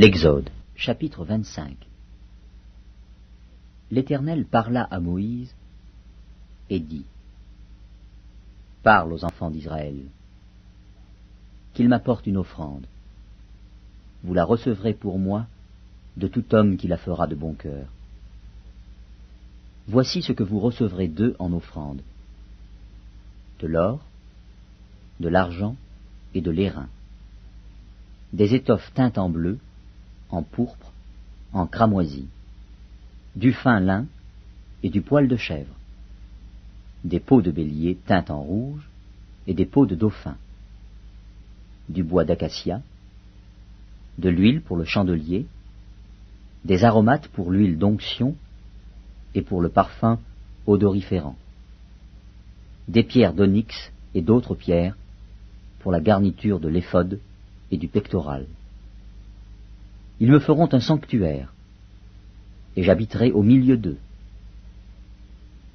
L'Exode, chapitre 25. L'Éternel parla à Moïse et dit : Parle aux enfants d'Israël, qu'ils m'apportent une offrande. Vous la recevrez pour moi de tout homme qui la fera de bon cœur. Voici ce que vous recevrez d'eux en offrande : de l'or, de l'argent et de l'airain, des étoffes teintes en bleu, en pourpre, en cramoisi, du fin lin et du poil de chèvre, des peaux de bélier teintes en rouge et des peaux de dauphin, du bois d'acacia, de l'huile pour le chandelier, des aromates pour l'huile d'onction et pour le parfum odoriférant, des pierres d'onyx et d'autres pierres pour la garniture de l'éphod et du pectoral. Ils me feront un sanctuaire, et j'habiterai au milieu d'eux.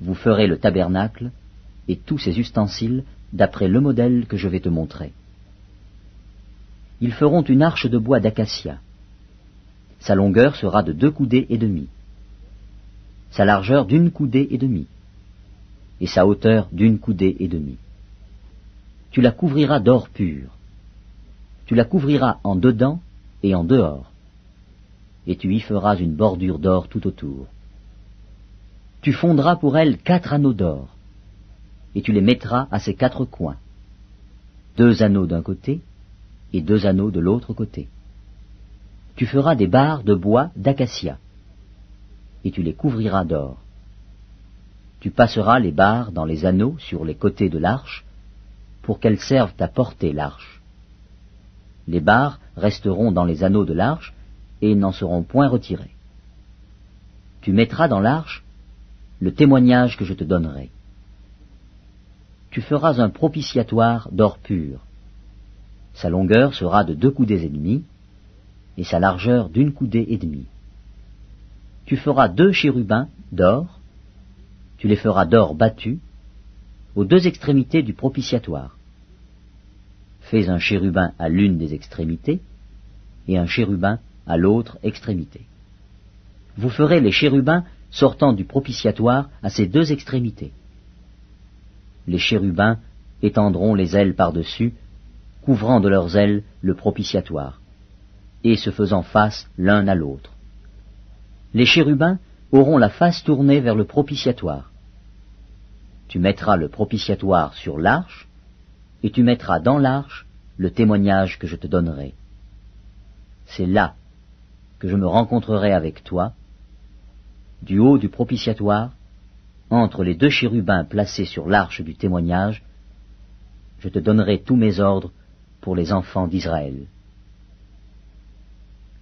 Vous ferez le tabernacle et tous ses ustensiles d'après le modèle que je vais te montrer. Ils feront une arche de bois d'acacia. Sa longueur sera de 2 coudées et demie, sa largeur d'1 coudée et demie, et sa hauteur d'1 coudée et demie. Tu la couvriras d'or pur. Tu la couvriras en dedans et en dehors, et tu y feras une bordure d'or tout autour. Tu fondras pour elle 4 anneaux d'or, et tu les mettras à ses 4 coins, 2 anneaux d'un côté et 2 anneaux de l'autre côté. Tu feras des barres de bois d'acacia, et tu les couvriras d'or. Tu passeras les barres dans les anneaux sur les côtés de l'arche, pour qu'elles servent à porter l'arche. Les barres resteront dans les anneaux de l'arche, et n'en seront point retirés. Tu mettras dans l'arche le témoignage que je te donnerai. Tu feras un propitiatoire d'or pur. Sa longueur sera de 2 coudées et demie, et sa largeur d'1 coudée et demie. Tu feras 2 chérubins d'or, tu les feras d'or battu, aux 2 extrémités du propitiatoire. Fais un chérubin à l'une des extrémités, et un chérubin à l'autre extrémité. Vous ferez les chérubins sortant du propitiatoire à ces 2 extrémités. Les chérubins étendront les ailes par-dessus, couvrant de leurs ailes le propitiatoire, et se faisant face l'un à l'autre. Les chérubins auront la face tournée vers le propitiatoire. Tu mettras le propitiatoire sur l'arche, et tu mettras dans l'arche le témoignage que je te donnerai. C'est là que je me rencontrerai avec toi, du haut du propitiatoire, entre les 2 chérubins placés sur l'arche du témoignage, je te donnerai tous mes ordres pour les enfants d'Israël.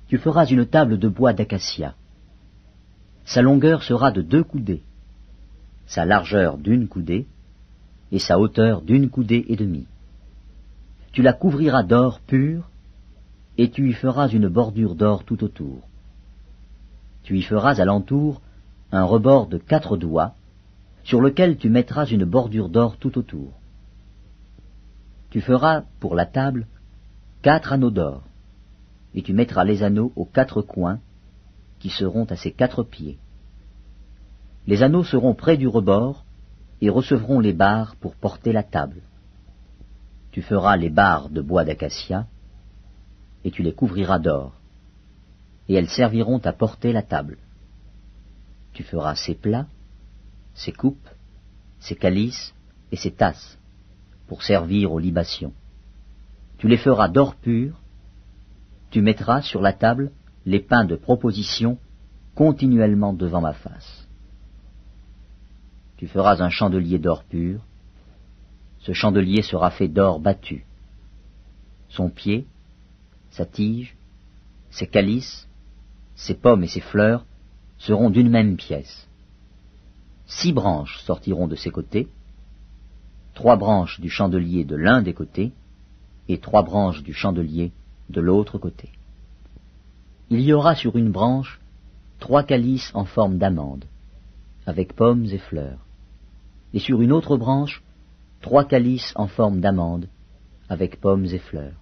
Tu feras une table de bois d'acacia. Sa longueur sera de 2 coudées, sa largeur d'1 coudée, et sa hauteur d'1 coudée et demie. Tu la couvriras d'or pur, et tu y feras une bordure d'or tout autour. Tu y feras à l'entour un rebord de 4 doigts, sur lequel tu mettras une bordure d'or tout autour. Tu feras, pour la table, 4 anneaux d'or, et tu mettras les anneaux aux 4 coins, qui seront à ses 4 pieds. Les anneaux seront près du rebord, et recevront les barres pour porter la table. Tu feras les barres de bois d'acacia, et tu les couvriras d'or, et elles serviront à porter la table. Tu feras ses plats, ses coupes, ses calices et ses tasses, pour servir aux libations. Tu les feras d'or pur, tu mettras sur la table les pains de proposition continuellement devant ma face. Tu feras un chandelier d'or pur, ce chandelier sera fait d'or battu. Son pied, sa tige, ses calices, ses pommes et ses fleurs seront d'une même pièce. 6 branches sortiront de ses côtés, 3 branches du chandelier de l'un des côtés, et 3 branches du chandelier de l'autre côté. Il y aura sur une branche 3 calices en forme d'amande, avec pommes et fleurs, et sur une autre branche 3 calices en forme d'amande, avec pommes et fleurs.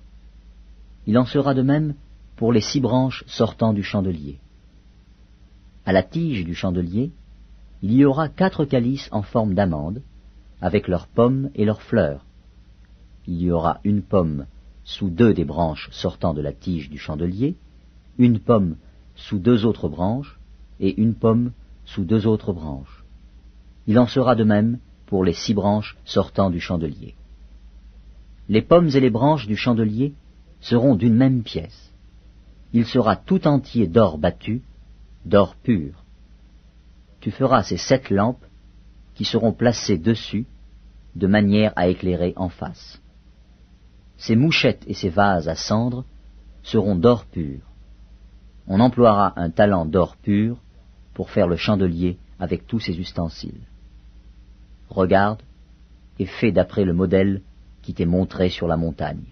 Il en sera de même pour les 6 branches sortant du chandelier. À la tige du chandelier, il y aura 4 calices en forme d'amande, avec leurs pommes et leurs fleurs. Il y aura une pomme sous 2 des branches sortant de la tige du chandelier, une pomme sous 2 autres branches, et une pomme sous 2 autres branches. Il en sera de même pour les 6 branches sortant du chandelier. Les pommes et les branches du chandelier seront d'une même pièce. Il sera tout entier d'or battu, d'or pur. Tu feras ces 7 lampes qui seront placées dessus, de manière à éclairer en face. Ces mouchettes et ces vases à cendre seront d'or pur. On emploiera un talent d'or pur pour faire le chandelier avec tous ses ustensiles. Regarde et fais d'après le modèle qui t'est montré sur la montagne.